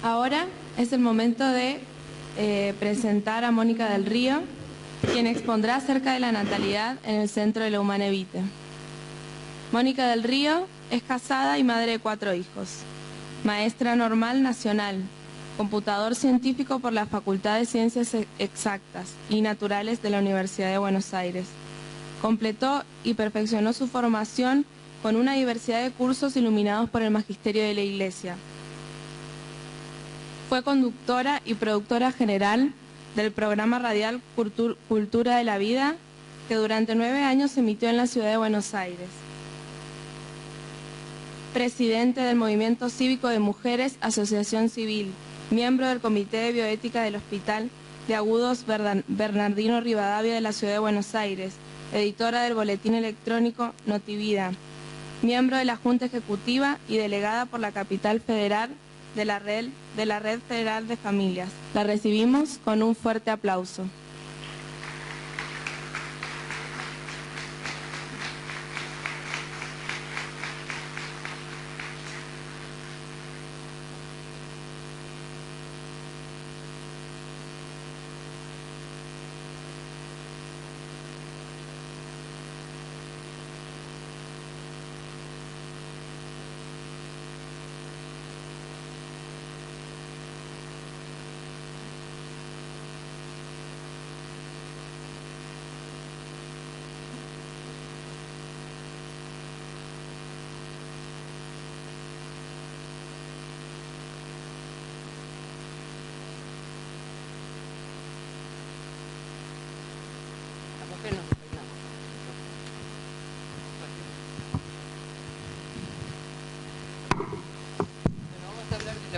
Ahora es el momento de presentar a Mónica del Río, quien expondrá acerca de la natalidad en el Centro de la Humane Vitae. Mónica del Río es casada y madre de 4 hijos, maestra normal nacional, computador científico por la Facultad de Ciencias Exactas y Naturales de la Universidad de Buenos Aires. Completó y perfeccionó su formación con una diversidad de cursos iluminados por el Magisterio de la Iglesia. Fue conductora y productora general del programa radial Cultura de la Vida, que durante 9 años se emitió en la ciudad de Buenos Aires. Presidente del Movimiento Cívico de Mujeres, Asociación Civil, miembro del Comité de Bioética del Hospital de Agudos Bernardino Rivadavia de la ciudad de Buenos Aires, editora del boletín electrónico Notivida, miembro de la Junta Ejecutiva y delegada por la Capital Federal de la Red Federal de Familias. La recibimos con un fuerte aplauso.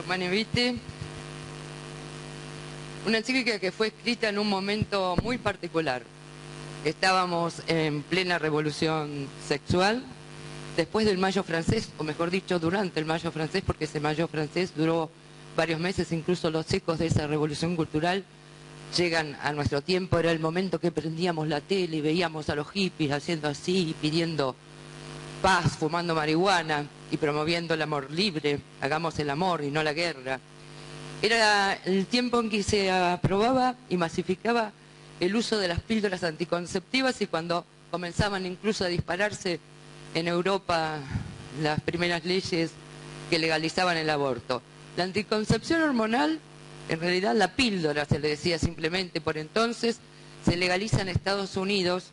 Humane Vitae, una encíclica que fue escrita en un momento muy particular. Estábamos en plena revolución sexual, después del Mayo francés, o mejor dicho, durante el Mayo francés, porque ese Mayo francés duró varios meses, incluso los ecos de esa revolución cultural llegan a nuestro tiempo. Era el momento que prendíamos la tele y veíamos a los hippies haciendo así, pidiendo paz, fumando marihuana y promoviendo el amor libre. Hagamos el amor y no la guerra. Era el tiempo en que se aprobaba y masificaba el uso de las píldoras anticonceptivas, y cuando comenzaban incluso a dispararse en Europa las primeras leyes que legalizaban el aborto. La anticoncepción hormonal, en realidad la píldora se le decía simplemente por entonces, se legaliza en Estados Unidos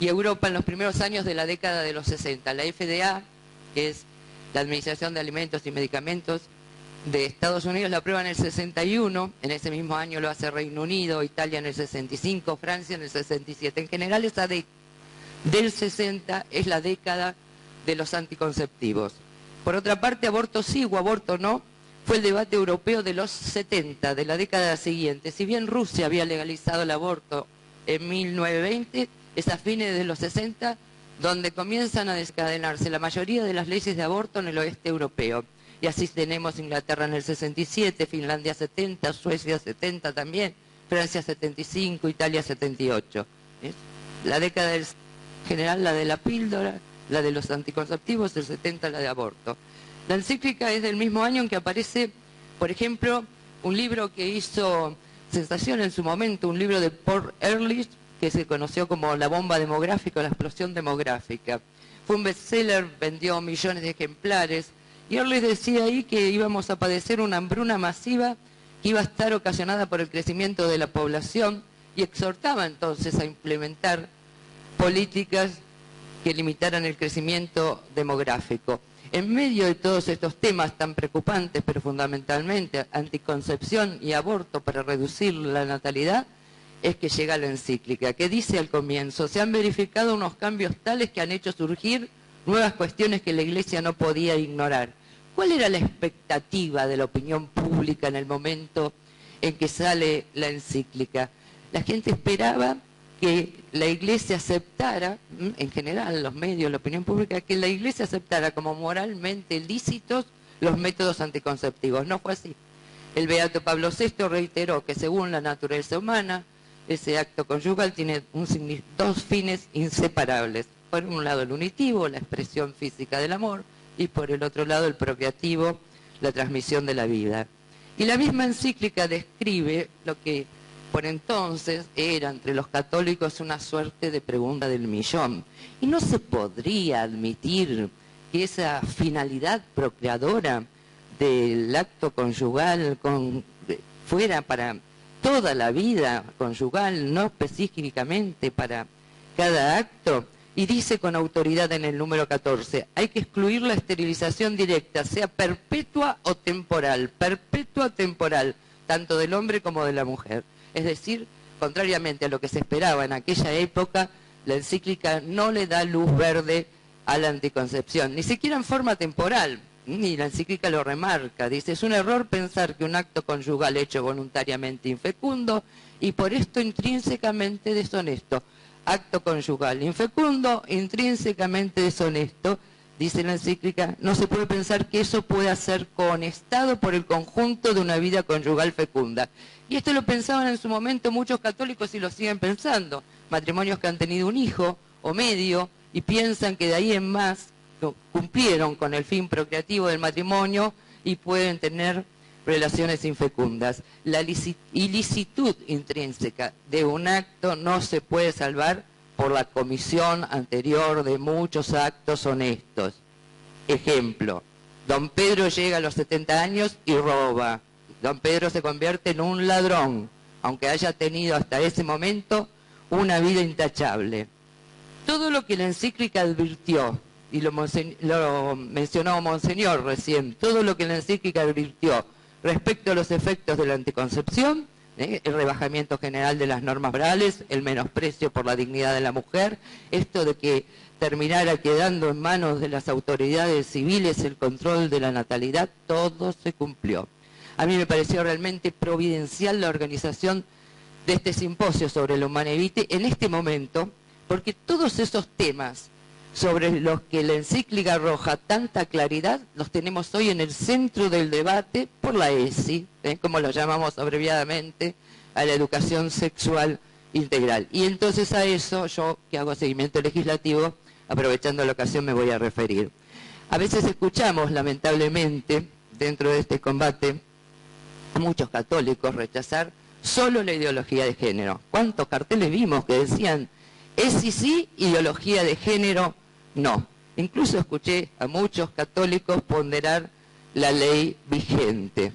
y Europa en los primeros años de la década de los 60. La FDA, que es la Administración de Alimentos y Medicamentos de Estados Unidos, la aprueba en el 61, en ese mismo año lo hace Reino Unido, Italia en el 65, Francia en el 67. En general esa del 60 es la década de los anticonceptivos. Por otra parte, aborto sí o aborto no, fue el debate europeo de los 70, de la década siguiente. Si bien Rusia había legalizado el aborto en 1920, es a fines de los 60 donde comienzan a desencadenarse la mayoría de las leyes de aborto en el oeste europeo. Y así tenemos Inglaterra en el 67, Finlandia 70, Suecia 70 también, Francia 75, Italia 78. ¿Es? La década del general, la de la píldora, la de los anticonceptivos, el 70 la de aborto. La encíclica es del mismo año en que aparece, por ejemplo, un libro que hizo sensación en su momento, un libro de Paul Ehrlich, que se conoció como La bomba demográfica, la explosión demográfica. Fue un bestseller, vendió millones de ejemplares, y Ehrlich decía ahí que íbamos a padecer una hambruna masiva que iba a estar ocasionada por el crecimiento de la población, y exhortaba entonces a implementar políticas que limitaran el crecimiento demográfico. En medio de todos estos temas tan preocupantes, pero fundamentalmente anticoncepción y aborto para reducir la natalidad, es que llega la encíclica, que dice al comienzo: se han verificado unos cambios tales que han hecho surgir nuevas cuestiones que la Iglesia no podía ignorar. ¿Cuál era la expectativa de la opinión pública en el momento en que sale la encíclica? La gente esperaba que la Iglesia aceptara, en general los medios, la opinión pública, que la Iglesia aceptara como moralmente lícitos los métodos anticonceptivos. No fue así. El beato Pablo VI reiteró que según la naturaleza humana, ese acto conyugal tiene dos fines inseparables. Por un lado el unitivo, la expresión física del amor, y por el otro lado el procreativo, la transmisión de la vida. Y la misma encíclica describe lo que por entonces era entre los católicos una suerte de pregunta del millón. Y no se podría admitir que esa finalidad procreadora del acto conyugal fuera para toda la vida conyugal, no específicamente para cada acto. Y dice con autoridad en el número 14, hay que excluir la esterilización directa, sea perpetua o temporal, tanto del hombre como de la mujer. Es decir, contrariamente a lo que se esperaba en aquella época, la encíclica no le da luz verde a la anticoncepción, ni siquiera en forma temporal, ni la encíclica lo remarca. Dice, es un error pensar que un acto conyugal hecho voluntariamente infecundo y por esto intrínsecamente deshonesto. Acto conyugal infecundo, intrínsecamente deshonesto, dice la encíclica, no se puede pensar que eso pueda ser cohonestado por el conjunto de una vida conyugal fecunda. Y esto lo pensaban en su momento muchos católicos y lo siguen pensando. Matrimonios que han tenido un hijo o medio y piensan que de ahí en más cumplieron con el fin procreativo del matrimonio y pueden tener relaciones infecundas. La ilicitud intrínseca de un acto no se puede salvar por la comisión anterior de muchos actos honestos. Ejemplo, don Pedro llega a los 70 años y roba. Don Pedro se convierte en un ladrón, aunque haya tenido hasta ese momento una vida intachable. Todo lo que la encíclica advirtió, y lo mencionó Monseñor recién, todo lo que la encíclica advirtió respecto a los efectos de la anticoncepción, el rebajamiento general de las normas morales, el menosprecio por la dignidad de la mujer, esto de que terminara quedando en manos de las autoridades civiles el control de la natalidad, todo se cumplió. A mí me pareció realmente providencial la organización de este simposio sobre el Humanae Vitae en este momento, porque todos esos temas sobre los que la encíclica arroja tanta claridad, los tenemos hoy en el centro del debate por la ESI, como lo llamamos abreviadamente, a la educación sexual integral. Y entonces a eso yo, que hago seguimiento legislativo, aprovechando la ocasión me voy a referir. A veces escuchamos, lamentablemente, dentro de este combate, a muchos católicos rechazar solo la ideología de género. ¿Cuántos carteles vimos que decían, ESI sí, ideología de género no? Incluso escuché a muchos católicos ponderar la ley vigente.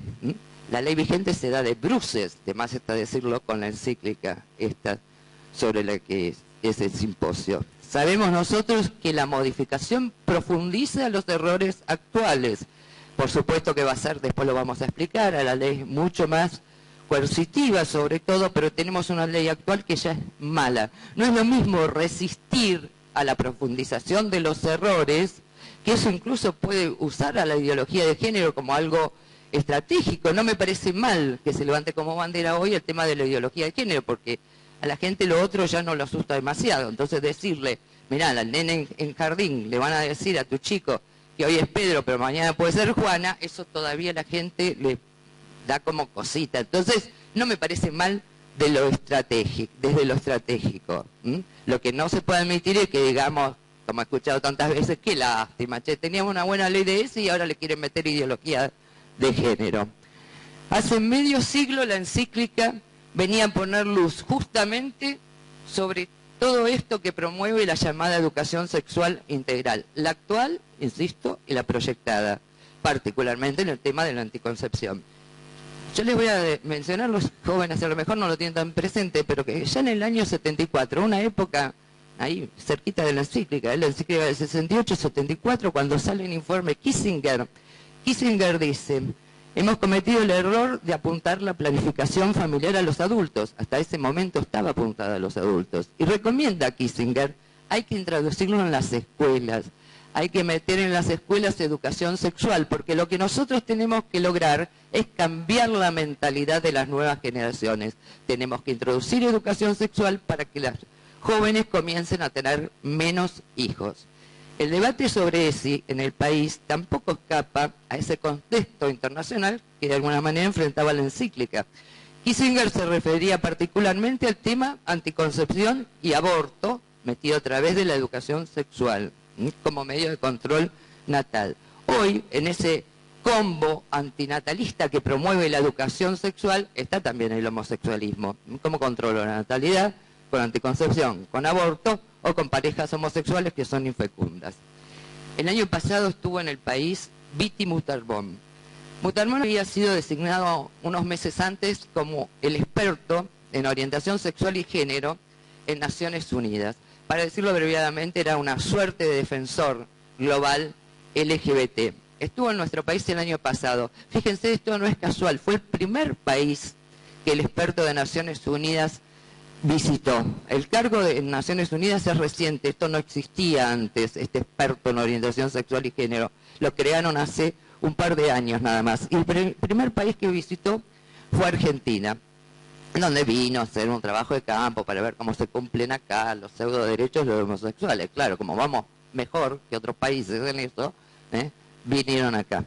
La ley vigente se da de bruces, de más está decirlo con la encíclica esta sobre la que es el simposio. Sabemos nosotros que la modificación profundiza los errores actuales. Por supuesto que va a ser, después lo vamos a explicar, a la ley mucho más coercitiva sobre todo, pero tenemos una ley actual que ya es mala. No es lo mismo resistir a la profundización de los errores, que eso incluso puede usar a la ideología de género como algo estratégico. No me parece mal que se levante como bandera hoy el tema de la ideología de género, porque a la gente lo otro ya no lo asusta demasiado. Entonces decirle, mirá, al nene en jardín le van a decir a tu chico que hoy es Pedro, pero mañana puede ser Juana, eso todavía a la gente le da como cosita. Entonces, no me parece mal de lo estratégico, desde lo estratégico. Lo que no se puede admitir es que digamos, como he escuchado tantas veces, qué lástima, che, teníamos una buena ley de ese y ahora le quieren meter ideología de género. Hace medio siglo la encíclica venía a poner luz justamente sobre todo esto que promueve la llamada educación sexual integral, la actual, insisto, y la proyectada, particularmente en el tema de la anticoncepción. Yo les voy a mencionar, los jóvenes a lo mejor no lo tienen tan presente, pero que ya en el año 74, una época ahí cerquita de la encíclica del 68-74, cuando sale un informe Kissinger dice, hemos cometido el error de apuntar la planificación familiar a los adultos. Hasta ese momento estaba apuntada a los adultos. Y recomienda a Kissinger, hay que introducirlo en las escuelas. Hay que meter en las escuelas educación sexual, porque lo que nosotros tenemos que lograr es cambiar la mentalidad de las nuevas generaciones. Tenemos que introducir educación sexual para que las jóvenes comiencen a tener menos hijos. El debate sobre ESI en el país tampoco escapa a ese contexto internacional que de alguna manera enfrentaba la encíclica. Kissinger se refería particularmente al tema anticoncepción y aborto, metido a través de la educación sexual como medio de control natal. Hoy, en ese combo antinatalista que promueve la educación sexual está también el homosexualismo. ¿Cómo controlo la natalidad? Con anticoncepción, con aborto o con parejas homosexuales que son infecundas. El año pasado estuvo en el país Viti Mutarrón. Mutarrón había sido designado unos meses antes como el experto en orientación sexual y género en Naciones Unidas. Para decirlo abreviadamente, era una suerte de defensor global LGBT. Estuvo en nuestro país el año pasado. Fíjense, esto no es casual, fue el primer país que el experto de Naciones Unidas visitó. El cargo de Naciones Unidas es reciente, esto no existía antes, este experto en orientación sexual y género. Lo crearon hace un par de años nada más. Y el primer país que visitó fue Argentina, donde vino a hacer un trabajo de campo para ver cómo se cumplen acá los pseudo derechos de los homosexuales. Claro, como vamos mejor que otros países en eso, vinieron acá.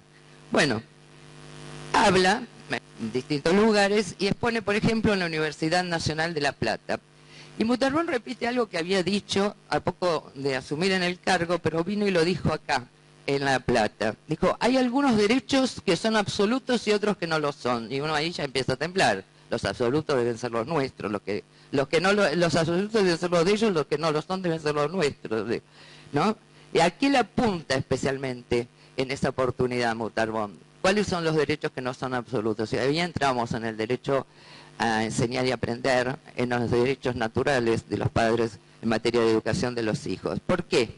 Bueno, habla en distintos lugares y expone, por ejemplo, en la Universidad Nacional de La Plata. Y Mutarrón repite algo que había dicho a poco de asumir en el cargo, pero vino y lo dijo acá, en La Plata. Dijo, hay algunos derechos que son absolutos y otros que no lo son. Y uno ahí ya empieza a temblar. Los absolutos deben ser los nuestros, los absolutos deben ser los de ellos, los que no lo son deben ser los nuestros, ¿no? Y aquí le apunta especialmente en esa oportunidad Mutarrón. ¿Cuáles son los derechos que no son absolutos? Y ahí entramos en el derecho a enseñar y aprender, en los derechos naturales de los padres en materia de educación de los hijos. ¿Por qué?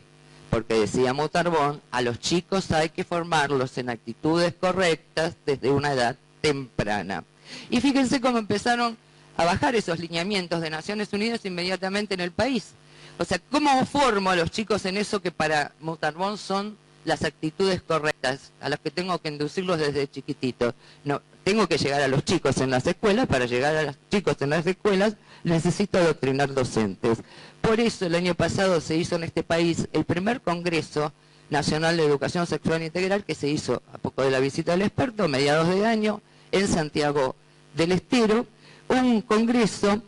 Porque decía Mutarrón, a los chicos hay que formarlos en actitudes correctas desde una edad temprana. Y fíjense cómo empezaron a bajar esos lineamientos de Naciones Unidas inmediatamente en el país. O sea, ¿cómo formo a los chicos en eso que para Mutarrón son las actitudes correctas, a las que tengo que inducirlos desde chiquititos? No, tengo que llegar a los chicos en las escuelas. Para llegar a los chicos en las escuelas necesito adoctrinar docentes. Por eso el año pasado se hizo en este país el primer Congreso Nacional de Educación Sexual Integral, que se hizo a poco de la visita del experto, a mediados de año, en Santiago del Estero, un congreso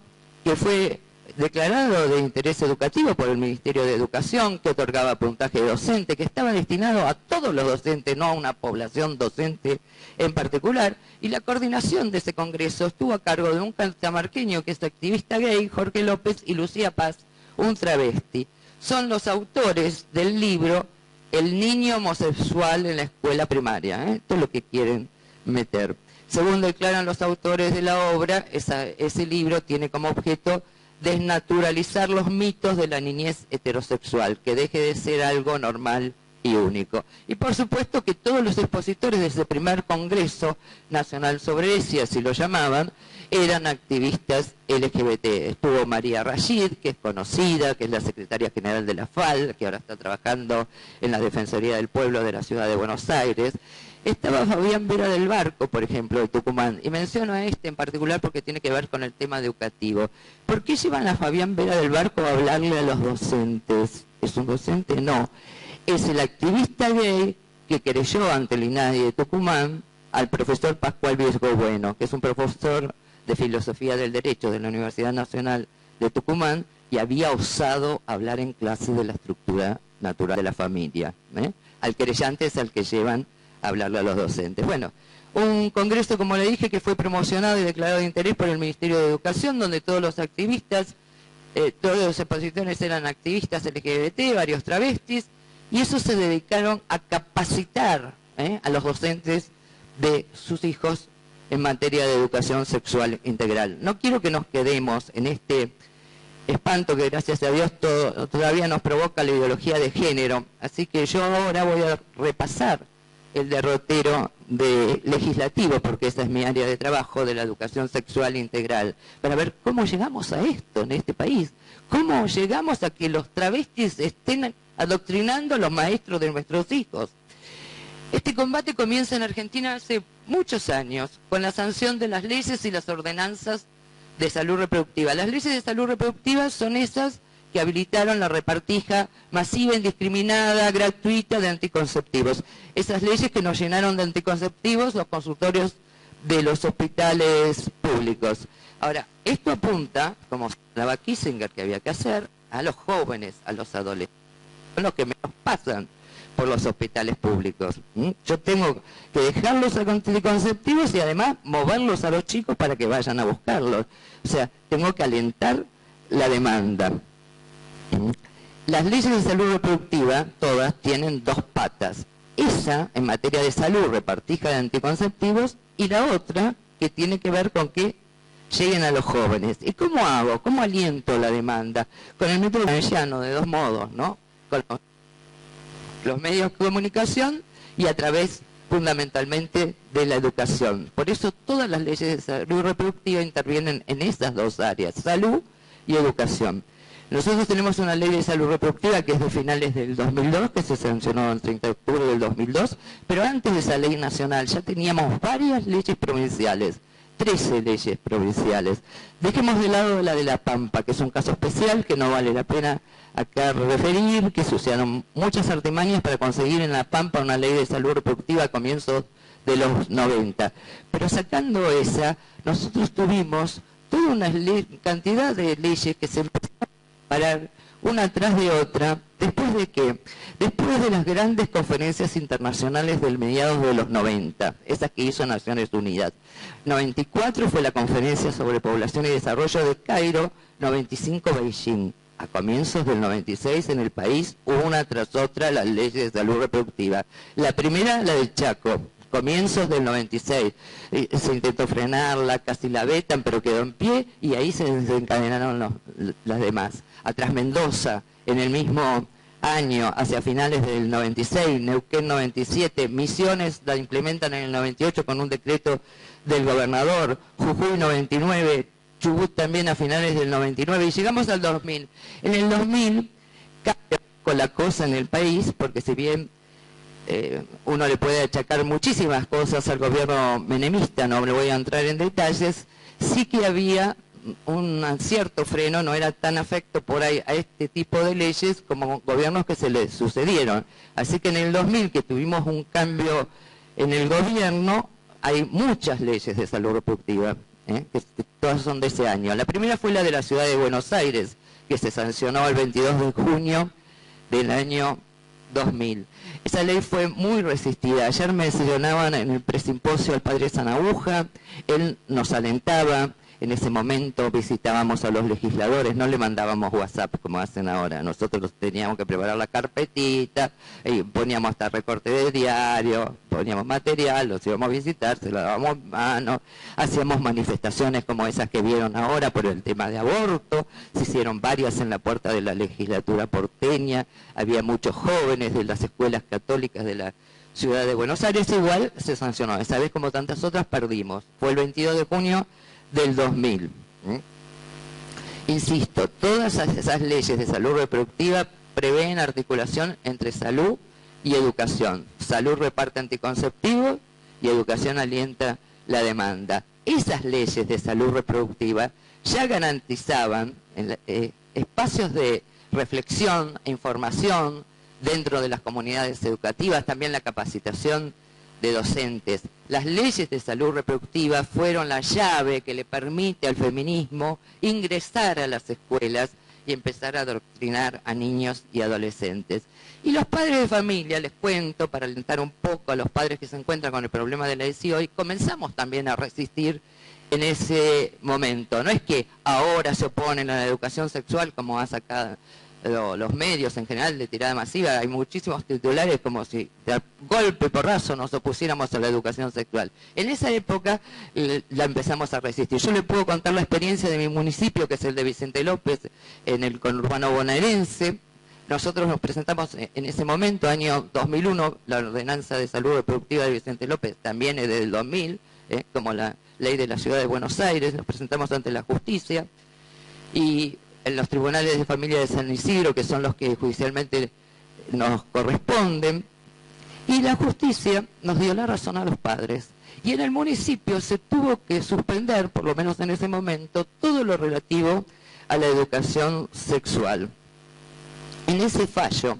que fue declarado de interés educativo por el Ministerio de Educación, que otorgaba puntaje docente, que estaba destinado a todos los docentes, no a una población docente en particular, y la coordinación de ese congreso estuvo a cargo de un catamarqueño que es activista gay, Jorge López, y Lucía Paz, un travesti. Son los autores del libro El niño homosexual en la escuela primaria, esto es lo que quieren meter. Según declaran los autores de la obra, ese libro tiene como objeto desnaturalizar los mitos de la niñez heterosexual, que deje de ser algo normal y único. Y por supuesto que todos los expositores de ese primer Congreso Nacional sobre ESI, así lo llamaban, eran activistas LGBT. Estuvo María Rashid, que es conocida, que es la secretaria general de la FAL, que ahora está trabajando en la Defensoría del Pueblo de la Ciudad de Buenos Aires. Estaba Fabián Vera del Barco, por ejemplo, de Tucumán, y menciono a este en particular porque tiene que ver con el tema educativo. ¿Por qué llevan a Fabián Vera del Barco a hablarle a los docentes? ¿Es un docente? No. Es el activista gay que querelló ante el INADI de Tucumán al profesor Pascual Viesgo Bueno, que es un profesor de Filosofía del Derecho de la Universidad Nacional de Tucumán, y había osado hablar en clase de la estructura natural de la familia. Al querellante es al que llevan hablarle a los docentes. Bueno, un congreso, como le dije, que fue promocionado y declarado de interés por el Ministerio de Educación, donde todos los activistas, todos los expositores eran activistas LGBT, varios travestis, y esos se dedicaron a capacitar a los docentes de sus hijos en materia de educación sexual integral. No quiero que nos quedemos en este espanto que gracias a Dios todavía nos provoca la ideología de género, así que yo ahora voy a repasar el derrotero legislativo, porque esa es mi área de trabajo, de la educación sexual integral, para ver cómo llegamos a esto en este país, cómo llegamos a que los travestis estén adoctrinando a los maestros de nuestros hijos. Este combate comienza en Argentina hace muchos años, con la sanción de las leyes y las ordenanzas de salud reproductiva. Las leyes de salud reproductiva son esas que habilitaron la repartija masiva, indiscriminada, gratuita de anticonceptivos. Esas leyes que nos llenaron de anticonceptivos los consultorios de los hospitales públicos. Ahora, esto apunta, como señalaba Kissinger que había que hacer, a los jóvenes, a los adolescentes, son los que menos pasan por los hospitales públicos. Yo tengo que dejar los anticonceptivos y además moverlos a los chicos para que vayan a buscarlos. O sea, tengo que alentar la demanda. Las leyes de salud reproductiva, todas, tienen dos patas. Esa, en materia de salud, repartija de anticonceptivos, y la otra, que tiene que ver con que lleguen a los jóvenes. ¿Y cómo hago? ¿Cómo aliento la demanda? Con el método bayesiano, de dos modos, ¿no? Con los medios de comunicación y a través, fundamentalmente, de la educación. Por eso todas las leyes de salud reproductiva intervienen en esas dos áreas, salud y educación. Nosotros tenemos una ley de salud reproductiva que es de finales del 2002, que se sancionó el 30 de octubre del 2002, pero antes de esa ley nacional ya teníamos varias leyes provinciales, 13 leyes provinciales. Dejemos de lado la de La Pampa, que es un caso especial que no vale la pena acá referir, que se usaron muchas artimañas para conseguir en La Pampa una ley de salud reproductiva a comienzos de los 90. Pero sacando esa, nosotros tuvimos toda una cantidad de leyes que se empezaron a parar una tras de otra. ¿Después de qué? Después de las grandes conferencias internacionales del mediados de los 90, esas que hizo Naciones Unidas. 94 fue la Conferencia sobre Población y Desarrollo de Cairo, 95 Beijing. A comienzos del 96 en el país, una tras otra, las leyes de salud reproductiva. La primera, la del Chaco, comienzos del 96. Se intentó frenarla, casi la vetan, pero quedó en pie y ahí se desencadenaron las demás. Atrás Mendoza, en el mismo año, hacia finales del 96, Neuquén 97, Misiones la implementan en el 98 con un decreto del gobernador, Jujuy 99, Chubut también a finales del 99, y llegamos al 2000. En el 2000 cambia con la cosa en el país, porque si bien uno le puede achacar muchísimas cosas al gobierno menemista, no le voy a entrar en detalles, sí que había un cierto freno, no era tan afecto por ahí a este tipo de leyes como gobiernos que se le sucedieron. Así que en el 2000, que tuvimos un cambio en el gobierno, hay muchas leyes de salud reproductiva, que todas son de ese año. La primera fue la de la ciudad de Buenos Aires, que se sancionó el 22 de junio del año 2000. Esa ley fue muy resistida. Ayer mencionaban en el presimposio al padre Sanabuja, él nos alentaba. En ese momento visitábamos a los legisladores, no le mandábamos WhatsApp como hacen ahora. Nosotros teníamos que preparar la carpetita, y poníamos hasta recorte de diario, poníamos material, los íbamos a visitar, se lo dábamos mano, hacíamos manifestaciones como esas que vieron ahora por el tema de aborto, se hicieron varias en la puerta de la legislatura porteña, había muchos jóvenes de las escuelas católicas de la ciudad de Buenos Aires, igual se sancionó. Esa vez, como tantas otras, perdimos. Fue el 22 de junio del 2000. Insisto, todas esas leyes de salud reproductiva prevén articulación entre salud y educación. Salud reparte anticonceptivos y educación alienta la demanda. Esas leyes de salud reproductiva ya garantizaban espacios de reflexión e información dentro de las comunidades educativas, también la capacitación de docentes. Las leyes de salud reproductiva fueron la llave que le permite al feminismo ingresar a las escuelas y empezar a adoctrinar a niños y adolescentes. Y los padres de familia, les cuento, para alentar un poco a los padres que se encuentran con el problema de la ESI hoy, comenzamos también a resistir en ese momento. No es que ahora se oponen a la educación sexual como ha sacado los medios en general de tirada masiva, hay muchísimos titulares como si de golpe porrazo nos opusiéramos a la educación sexual. En esa época la empezamos a resistir. Yo le puedo contar la experiencia de mi municipio, que es el de Vicente López, en el conurbano bonaerense. Nosotros nos presentamos en ese momento, año 2001, la ordenanza de salud reproductiva de Vicente López también es del 2000, como la ley de la ciudad de Buenos Aires, nos presentamos ante la justicia y en los tribunales de familia de San Isidro, que son los que judicialmente nos corresponden, y la justicia nos dio la razón a los padres. Y en el municipio se tuvo que suspender, por lo menos en ese momento, todo lo relativo a la educación sexual. En ese fallo,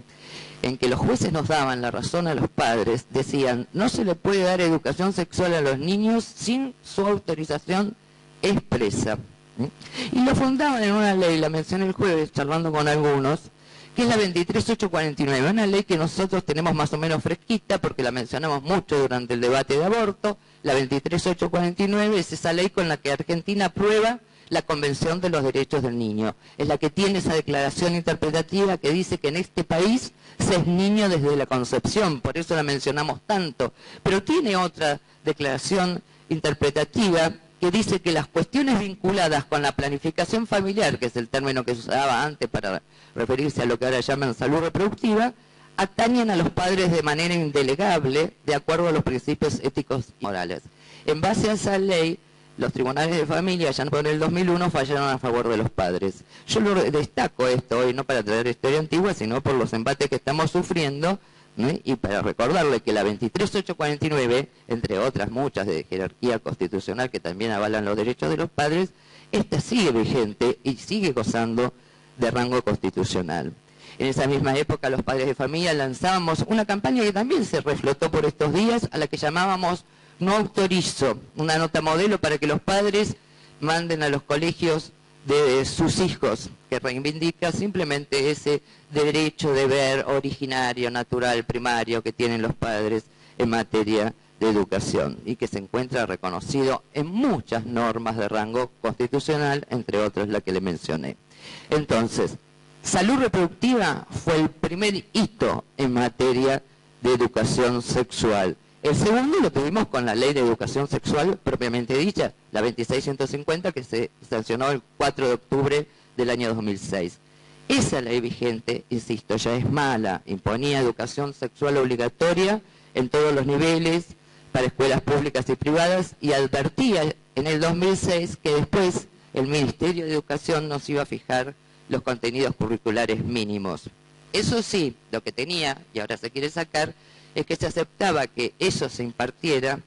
en que los jueces nos daban la razón a los padres, decían, no se le puede dar educación sexual a los niños sin su autorización expresa. Y lo fundaban en una ley, la mencioné el jueves charlando con algunos, que es la 23849, una ley que nosotros tenemos más o menos fresquita porque la mencionamos mucho durante el debate de aborto. La 23849 es esa ley con la que Argentina aprueba la Convención de los Derechos del Niño. Es la que tiene esa declaración interpretativa que dice que en este país se es niño desde la concepción, por eso la mencionamos tanto. Pero tiene otra declaración interpretativa que dice que las cuestiones vinculadas con la planificación familiar, que es el término que se usaba antes para referirse a lo que ahora llaman salud reproductiva, atañen a los padres de manera indelegable de acuerdo a los principios éticos y morales. En base a esa ley, los tribunales de familia, ya por el 2001, fallaron a favor de los padres. Yo lo destaco esto hoy, no para traer historia antigua, sino por los embates que estamos sufriendo, y para recordarle que la 23849, entre otras muchas de jerarquía constitucional que también avalan los derechos de los padres, esta sigue vigente y sigue gozando de rango constitucional. En esa misma época los padres de familia lanzábamos una campaña que también se reflotó por estos días, a la que llamábamos No autorizo, una nota modelo para que los padres manden a los colegios de sus hijos, que reivindica simplemente ese derecho, deber originario, natural, primario que tienen los padres en materia de educación y que se encuentra reconocido en muchas normas de rango constitucional, entre otras la que le mencioné. Entonces, salud reproductiva fue el primer hito en materia de educación sexual. El segundo lo tuvimos con la Ley de Educación Sexual propiamente dicha, la 26150, que se sancionó el 4 de octubre del año 2006. Esa ley vigente, insisto, ya es mala, imponía educación sexual obligatoria en todos los niveles, para escuelas públicas y privadas, y advertía en el 2006 que después el Ministerio de Educación nos iba a fijar los contenidos curriculares mínimos. Eso sí, lo que tenía, y ahora se quiere sacar, es que se aceptaba que eso se impartiera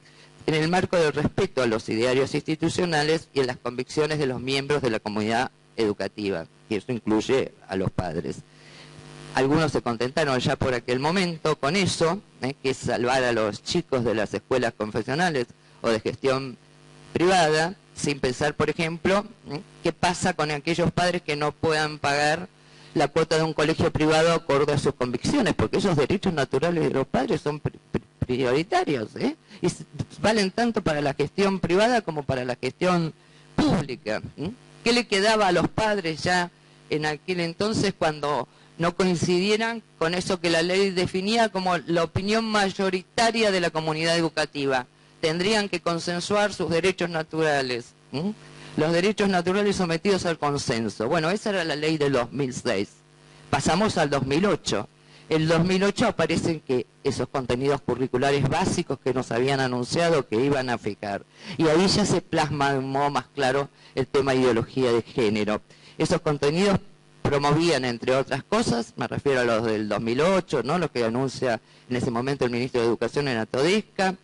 en el marco del respeto a los idearios institucionales y en las convicciones de los miembros de la comunidad educativa, y eso incluye a los padres. Algunos se contentaron ya por aquel momento con eso, que es salvar a los chicos de las escuelas confesionales o de gestión privada, sin pensar, por ejemplo, qué pasa con aquellos padres que no puedan pagar la cuota de un colegio privado acorde a sus convicciones, porque esos derechos naturales de los padres son prioritarios, y valen tanto para la gestión privada como para la gestión pública. ¿Qué le quedaba a los padres ya en aquel entonces cuando no coincidieran con eso que la ley definía como la opinión mayoritaria de la comunidad educativa? Tendrían que consensuar sus derechos naturales, los derechos naturales sometidos al consenso. Bueno, esa era la ley del 2006. Pasamos al 2008. El 2008 aparecen que esos contenidos curriculares básicos que nos habían anunciado que iban a fijar. Y ahí ya se plasma de un modo más claro el tema de ideología de género. Esos contenidos promovían, entre otras cosas, me refiero a los del 2008, ¿no?, los que anuncia en ese momento el ministro de Educación en la Todesca,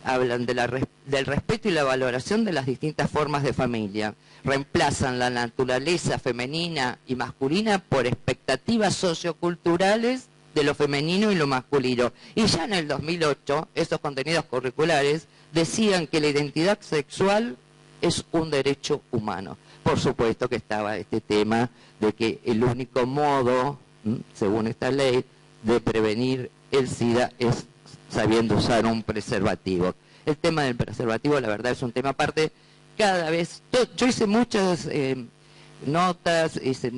hablan del respeto y la valoración de las distintas formas de familia. Reemplazan la naturaleza femenina y masculina por expectativas socioculturales de lo femenino y lo masculino. Y ya en el 2008, esos contenidos curriculares decían que la identidad sexual es un derecho humano. Por supuesto que estaba este tema de que el único modo, según esta ley, de prevenir el SIDA es sabiendo usar un preservativo. El tema del preservativo, la verdad, es un tema aparte. Cada vez, yo hice muchas notas, hice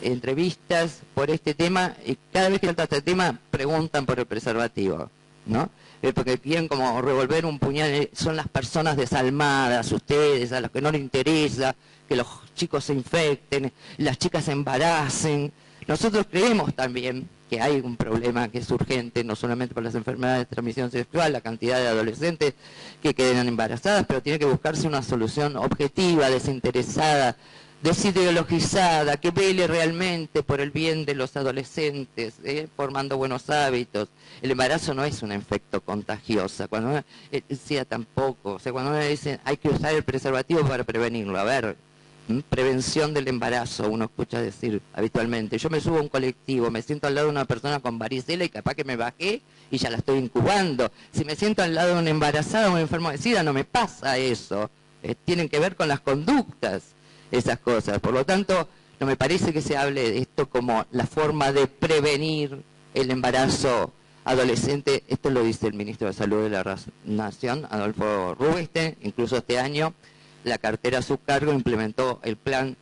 entrevistas por este tema, y cada vez que trata este tema preguntan por el preservativo, ¿no? Porque quieren como revolver un puñal, son las personas desalmadas, ustedes, a los que no les interesa que los chicos se infecten, las chicas se embaracen. Nosotros creemos también que hay un problema que es urgente, no solamente por las enfermedades de transmisión sexual, la cantidad de adolescentes que quedan embarazadas, pero tiene que buscarse una solución objetiva, desinteresada, desideologizada, que vele realmente por el bien de los adolescentes, formando buenos hábitos. El embarazo no es un efecto contagioso, cuando uno decía tampoco, o sea, cuando uno dice hay que usar el preservativo para prevenirlo, a ver, prevención del embarazo, uno escucha decir habitualmente, yo me subo a un colectivo, me siento al lado de una persona con varicela y capaz que me bajé y ya la estoy incubando. Si me siento al lado de una embarazada o un enfermo de SIDA, no me pasa eso. Tienen que ver con las conductas, esas cosas. Por lo tanto, no me parece que se hable de esto como la forma de prevenir el embarazo adolescente. Esto lo dice el ministro de Salud de la Nación, Adolfo Rubinstein. Incluso este año la cartera a su cargo implementó el Plan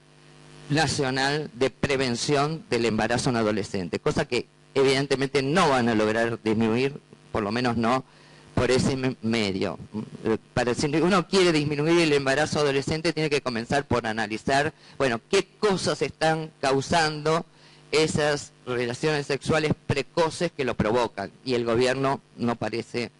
Nacional de Prevención del Embarazo en Adolescente, cosa que evidentemente no van a lograr disminuir, por lo menos no por ese medio. Si uno quiere disminuir el embarazo adolescente, tiene que comenzar por analizar, bueno, qué cosas están causando esas relaciones sexuales precoces que lo provocan, y el gobierno no parece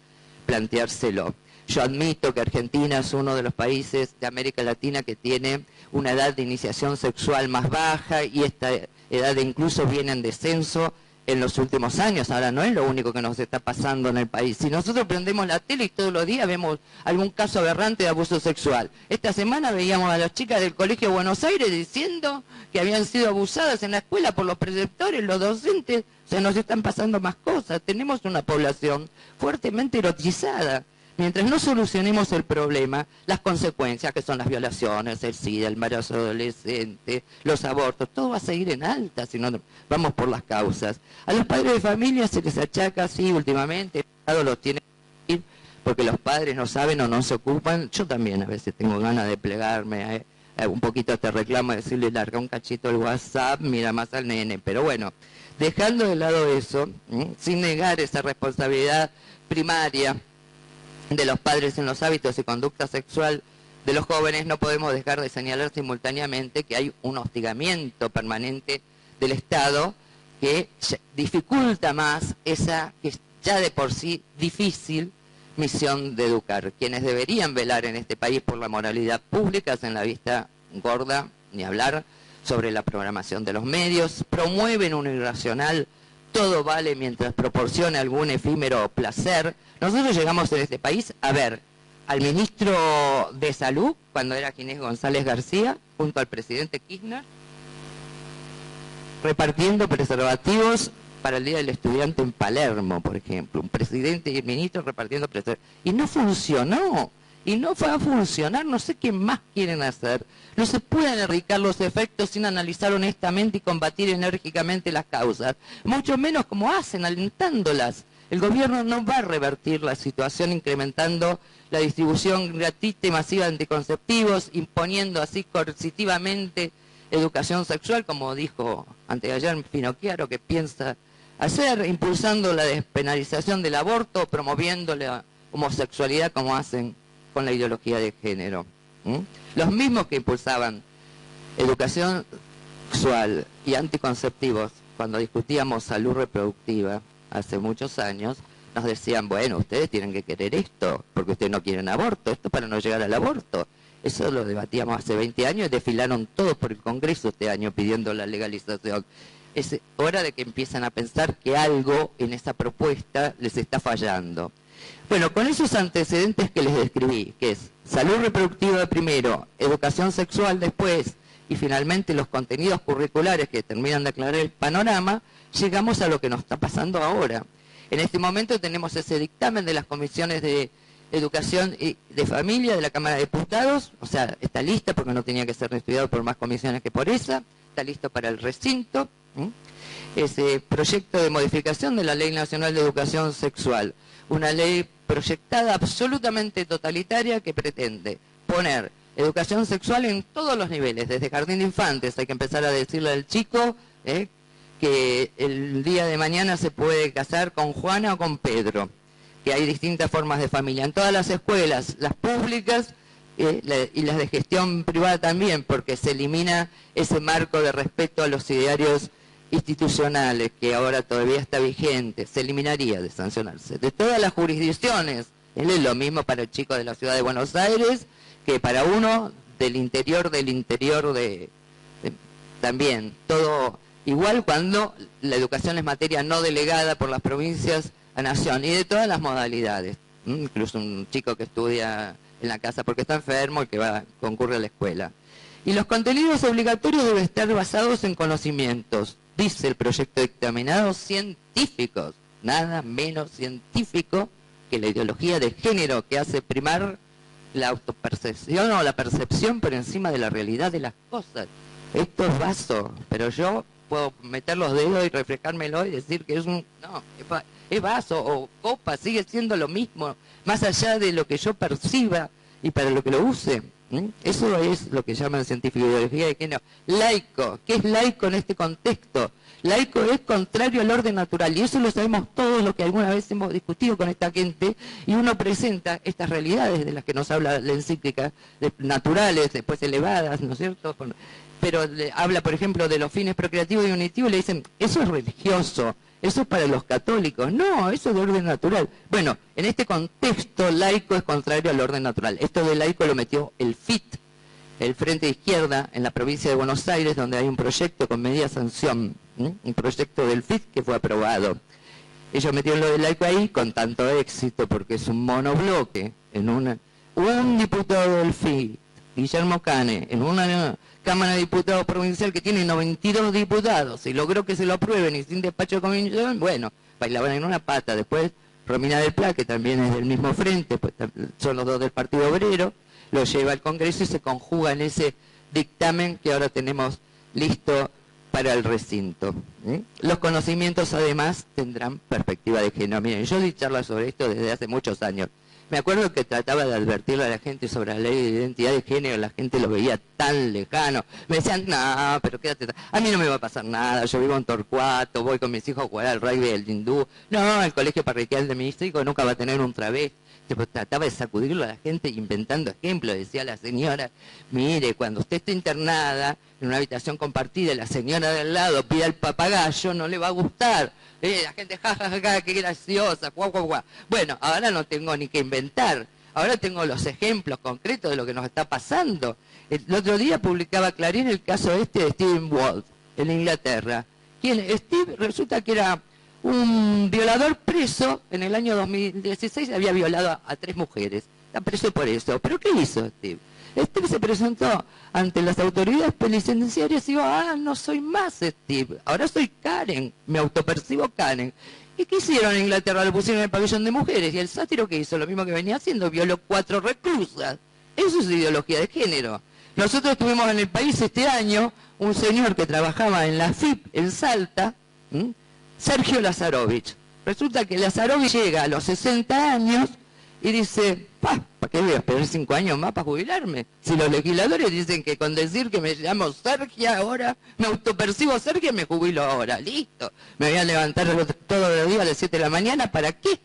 planteárselo. Yo admito que Argentina es uno de los países de América Latina que tiene una edad de iniciación sexual más baja, y esta edad incluso viene en descenso en los últimos años. Ahora no es lo único que nos está pasando en el país. Si nosotros prendemos la tele y todos los días vemos algún caso aberrante de abuso sexual. Esta semana veíamos a las chicas del Colegio de Buenos Aires diciendo que habían sido abusadas en la escuela por los preceptores, los docentes. Se nos están pasando más cosas. Tenemos una población fuertemente erotizada. Mientras no solucionemos el problema, las consecuencias, que son las violaciones, el SIDA, el embarazo adolescente, los abortos, todo va a seguir en alta si no vamos por las causas. A los padres de familia se les achaca, sí, últimamente, el Estado los tiene que ir porque los padres no saben o no se ocupan. Yo también a veces tengo ganas de plegarme, un poquito te reclamo, decirle, larga un cachito el WhatsApp, mira más al nene. Pero bueno, dejando de lado eso, sin negar esa responsabilidad primaria de los padres en los hábitos y conducta sexual de los jóvenes, no podemos dejar de señalar simultáneamente que hay un hostigamiento permanente del Estado que dificulta más esa que ya de por sí difícil misión de educar. Quienes deberían velar en este país por la moralidad pública hacen la vista gorda, ni hablar, sobre la programación de los medios, promueven un irracional todo vale mientras proporcione algún efímero placer. Nosotros llegamos en este país a ver al ministro de Salud, cuando era Ginés González García, junto al presidente Kirchner, repartiendo preservativos para el Día del Estudiante en Palermo, por ejemplo. Un presidente y el ministro repartiendo preservativos. Y no funcionó. Y no va a funcionar, no sé qué más quieren hacer. No se pueden erradicar los efectos sin analizar honestamente y combatir enérgicamente las causas, mucho menos como hacen, alentándolas. El gobierno no va a revertir la situación incrementando la distribución gratuita y masiva de anticonceptivos, imponiendo así coercitivamente educación sexual, como dijo anteayer Finocchiaro que piensa hacer, impulsando la despenalización del aborto, promoviendo la homosexualidad como hacen con la ideología de género. Los mismos que impulsaban educación sexual y anticonceptivos cuando discutíamos salud reproductiva hace muchos años, nos decían, bueno, ustedes tienen que querer esto, porque ustedes no quieren aborto, esto para no llegar al aborto. Eso lo debatíamos hace 20 años y desfilaron todos por el Congreso este año pidiendo la legalización. Es hora de que empiecen a pensar que algo en esa propuesta les está fallando. Bueno, con esos antecedentes que les describí, que es salud reproductiva primero, educación sexual después, y finalmente los contenidos curriculares que terminan de aclarar el panorama, llegamos a lo que nos está pasando ahora. En este momento tenemos ese dictamen de las comisiones de Educación y de Familia de la Cámara de Diputados, o sea, está lista porque no tenía que ser estudiado por más comisiones que por esa, está listo para el recinto. Ese proyecto de modificación de la Ley Nacional de Educación Sexual, una ley proyectada absolutamente totalitaria que pretende poner educación sexual en todos los niveles, desde jardín de infantes. Hay que empezar a decirle al chico que el día de mañana se puede casar con Juana o con Pedro, que hay distintas formas de familia en todas las escuelas, las públicas y las de gestión privada también, porque se elimina ese marco de respeto a los idearios institucionales que ahora todavía está vigente. Se eliminaría de sancionarse de todas las jurisdicciones. Es lo mismo para el chico de la ciudad de Buenos Aires que para uno del interior también. Todo igual cuando la educación es materia no delegada por las provincias a nación, y de todas las modalidades. Incluso un chico que estudia en la casa porque está enfermo y que concurre a la escuela. Y los contenidos obligatorios deben estar basados en conocimientos, dice el proyecto dictaminado, científicos, nada menos científico que la ideología de género que hace primar la autopercepción o la percepción por encima de la realidad de las cosas. esto es vaso, pero yo puedo meter los dedos y refrescármelo y decir que es un... No, es vaso o copa, sigue siendo lo mismo, más allá de lo que yo perciba y para lo que lo use. Eso es lo que llaman científico ideología de género. Laico, ¿qué es laico en este contexto? Laico es contrario al orden natural, y eso lo sabemos todos los que alguna vez hemos discutido con esta gente, y uno presenta estas realidades de las que nos habla la encíclica, naturales, después elevadas, ¿no es cierto? Pero habla, por ejemplo, de los fines procreativos y unitivos, y le dicen, eso es religioso, eso es para los católicos. No, eso es de orden natural. Bueno, en este contexto, laico es contrario al orden natural. Esto de laico lo metió el FIT, el Frente de Izquierda, en la provincia de Buenos Aires, donde hay un proyecto con media sanción, un proyecto del FIT que fue aprobado. Ellos metieron lo de laico ahí con tanto éxito, porque es un monobloque. Un diputado del FIT, Guillermo Cane, en una Cámara de Diputados provincial que tiene 92 diputados, y logró que se lo aprueben y sin despacho de comisión, bueno, bailaban en una pata. Después Romina del Pla, que también es del mismo frente, pues son los dos del Partido Obrero, lo lleva al Congreso y se conjuga en ese dictamen que ahora tenemos listo para el recinto. Los conocimientos además tendrán perspectiva de género. Miren, yo di charlas sobre esto desde hace muchos años. Me acuerdo que trataba de advertirle a la gente sobre la ley de identidad de género, la gente lo veía tan lejano. Me decían, no, pero quédate, a mí no me va a pasar nada, yo vivo en Torcuato, voy con mis hijos a jugar al rugby del Hindú. No, el colegio parroquial de mi distrito nunca va a tener un travesti. Trataba de sacudirlo a la gente inventando ejemplos. Decía la señora, mire, cuando usted esté internada en una habitación compartida y la señora del lado pida el papagayo, no le va a gustar. La gente, ja, qué graciosa, guau, guau, guau. Bueno, ahora no tengo ni que inventar. Ahora tengo los ejemplos concretos de lo que nos está pasando. El otro día publicaba Clarín el caso de Stephen Walt, en Inglaterra. Steve resulta que era un violador preso en el año 2016, había violado a 3 mujeres. Está preso por eso. ¿Pero qué hizo Steve? Steve se presentó ante las autoridades penitenciarias y dijo, no soy más Steve, ahora soy Karen, me autopercibo Karen. ¿Y qué hicieron en Inglaterra? Lo pusieron en el pabellón de mujeres, y el sátiro que hizo lo mismo que venía haciendo, violó 4 reclusas. Eso es ideología de género. Nosotros tuvimos en el país este año un señor que trabajaba en la FIP en Salta, Sergio Lazarovich. Resulta que Lazarovich llega a los 60 años y dice, ¿para qué voy a esperar 5 años más para jubilarme? Si los legisladores dicen que con decir que me llamo Sergia ahora, me autopercibo Sergia, me jubilo ahora, listo. Me voy a levantar todos los días a las 7 de la mañana, ¿para qué?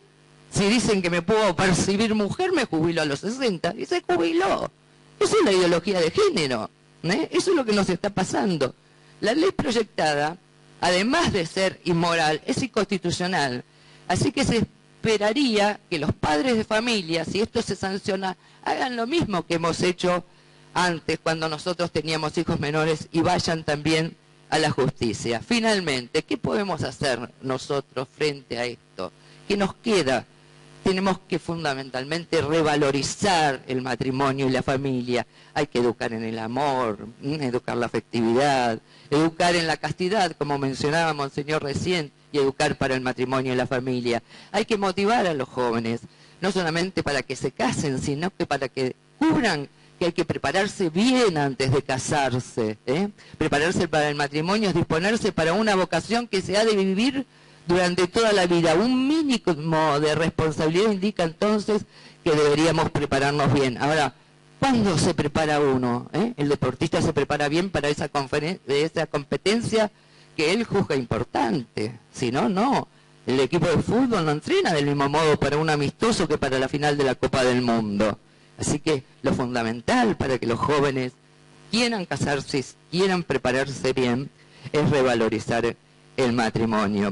Si dicen que me puedo percibir mujer, me jubilo a los 60. Y se jubiló. Eso es la ideología de género. Eso es lo que nos está pasando. La ley proyectada, además de ser inmoral, es inconstitucional. Así que se esperaría que los padres de familia, si esto se sanciona, hagan lo mismo que hemos hecho antes cuando nosotros teníamos hijos menores, y vayan también a la justicia. Finalmente, ¿qué podemos hacer nosotros frente a esto? ¿Qué nos queda? Tenemos que fundamentalmente revalorizar el matrimonio y la familia. Hay que educar en el amor, educar la afectividad, educar en la castidad, como mencionaba Monseñor recién, y educar para el matrimonio y la familia. Hay que motivar a los jóvenes, no solamente para que se casen, sino que para que cubran que hay que prepararse bien antes de casarse. Prepararse para el matrimonio es disponerse para una vocación que se ha de vivir durante toda la vida. Un mínimo de responsabilidad indica entonces que deberíamos prepararnos bien. Ahora, ¿cuándo se prepara uno? El deportista se prepara bien para esa competencia que él juzga importante. Si no, no. El equipo de fútbol no entrena del mismo modo para un amistoso que para la final de la Copa del Mundo. Así que lo fundamental para que los jóvenes quieran casarse, quieran prepararse bien, es revalorizar el matrimonio.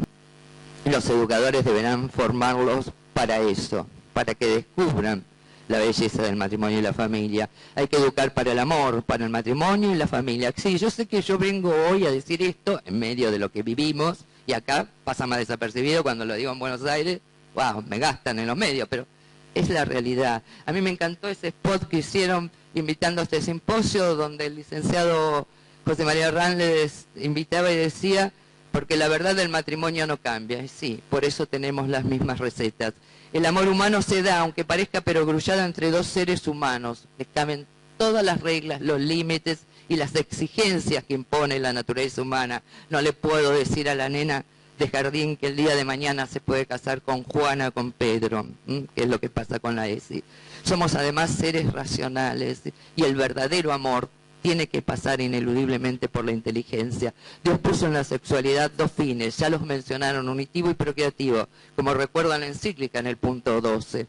Los educadores deberán formarlos para eso, para que descubran la belleza del matrimonio y la familia. Hay que educar para el amor, para el matrimonio y la familia. Sí, yo sé que yo vengo hoy a decir esto en medio de lo que vivimos, y acá pasa más desapercibido cuando lo digo en Buenos Aires, wow, me gastan en los medios, pero es la realidad. A mí me encantó ese spot que hicieron invitando a este simposio, donde el licenciado José María Herrán les invitaba y decía, porque la verdad del matrimonio no cambia. Y sí, por eso tenemos las mismas recetas. El amor humano se da, aunque parezca perogrullado, entre 2 seres humanos. Le caben todas las reglas, los límites y las exigencias que impone la naturaleza humana. No le puedo decir a la nena de jardín que el día de mañana se puede casar con Juana o con Pedro, que es lo que pasa con la ESI. Somos además seres racionales y el verdadero amor tiene que pasar ineludiblemente por la inteligencia. Dios puso en la sexualidad dos fines, ya los mencionaron, unitivo y procreativo, como recuerda la encíclica en el punto 12.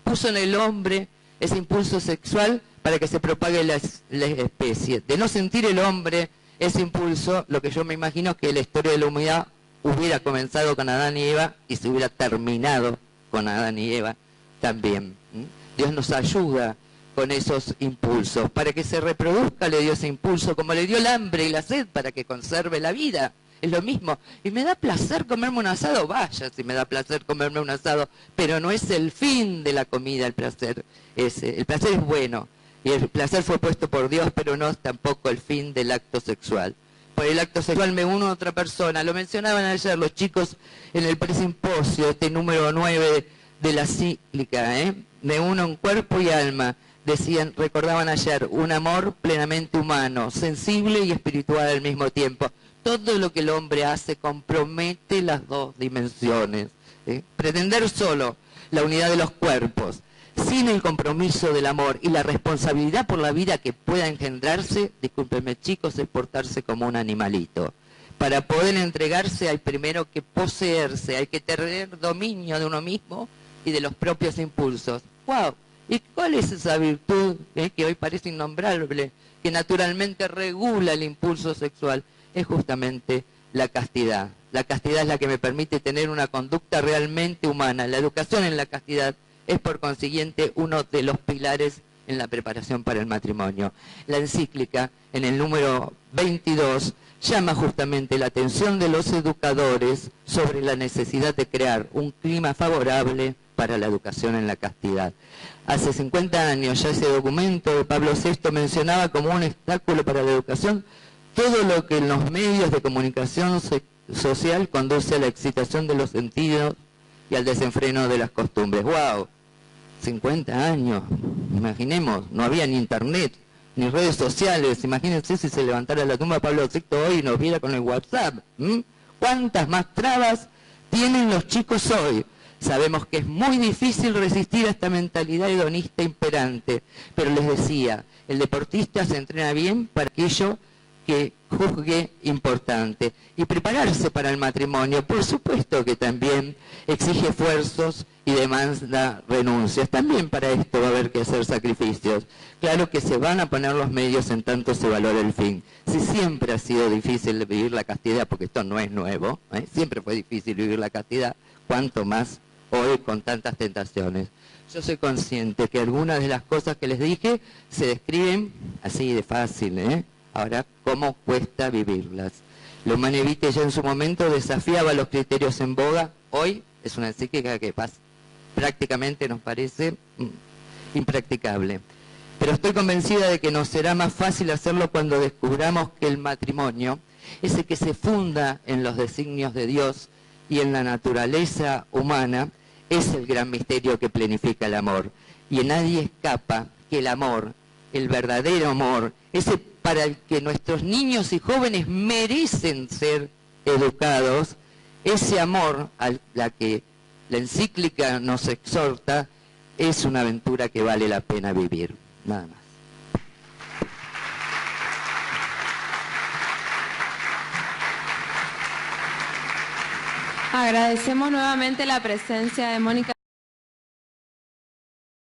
Puso en el hombre ese impulso sexual para que se propague la especie. De no sentir el hombre ese impulso, lo que yo me imagino es que la historia de la humanidad hubiera comenzado con Adán y Eva y se hubiera terminado con Adán y Eva también. Dios nos ayuda con esos impulsos. Para que se reproduzca le dio ese impulso, como le dio el hambre y la sed para que conserve la vida. Es lo mismo. Y me da placer comerme un asado, vaya si me da placer comerme un asado, pero no es el fin de la comida el placer. El placer es bueno, y el placer fue puesto por Dios, pero no es tampoco el fin del acto sexual. Por el acto sexual me uno a otra persona. Lo mencionaban ayer los chicos en el presimposio, este número 9 de la cíclica, me uno en cuerpo y alma. Decían, recordaban ayer, un amor plenamente humano, sensible y espiritual al mismo tiempo. Todo lo que el hombre hace compromete las dos dimensiones. Pretender solo la unidad de los cuerpos, sin el compromiso del amor y la responsabilidad por la vida que pueda engendrarse, discúlpenme chicos, es portarse como un animalito. Para poder entregarse hay primero que poseerse, hay que tener dominio de uno mismo y de los propios impulsos. ¡Wow! ¿Y cuál es esa virtud que hoy parece innombrable, que naturalmente regula el impulso sexual? Es justamente la castidad. La castidad es la que me permite tener una conducta realmente humana. La educación en la castidad es por consiguiente uno de los pilares en la preparación para el matrimonio. La encíclica, en el número 22, llama justamente la atención de los educadores sobre la necesidad de crear un clima favorable para la educación en la castidad. Hace 50 años ya ese documento de Pablo VI mencionaba como un obstáculo para la educación todo lo que en los medios de comunicación social conduce a la excitación de los sentidos y al desenfreno de las costumbres. ¡Wow! 50 años, imaginemos, no había ni internet, ni redes sociales. Imagínense si se levantara la tumba de Pablo VI hoy y nos viera con el WhatsApp. ¿Cuántas más trabas tienen los chicos hoy? Sabemos que es muy difícil resistir a esta mentalidad hedonista imperante, pero les decía, el deportista se entrena bien para aquello que juzgue importante. Y prepararse para el matrimonio, por supuesto que también exige esfuerzos y demanda renuncias. También para esto va a haber que hacer sacrificios. Claro que se van a poner los medios en tanto se valora el fin. Si siempre ha sido difícil vivir la castidad, porque esto no es nuevo, siempre fue difícil vivir la castidad, cuanto más hoy con tantas tentaciones. Yo soy consciente que algunas de las cosas que les dije se describen así de fácil, Ahora, ¿cómo cuesta vivirlas? La Humane Vitae ya en su momento desafiaba los criterios en boga. Hoy es una encíclica que prácticamente nos parece impracticable. Pero estoy convencida de que nos será más fácil hacerlo cuando descubramos que el matrimonio, ese que se funda en los designios de Dios y en la naturaleza humana, es el gran misterio que planifica el amor. Y en nadie escapa que el amor, el verdadero amor, ese para el que nuestros niños y jóvenes merecen ser educados, ese amor a la que la encíclica nos exhorta, es una aventura que vale la pena vivir. Nada más. Agradecemos nuevamente la presencia de Mónica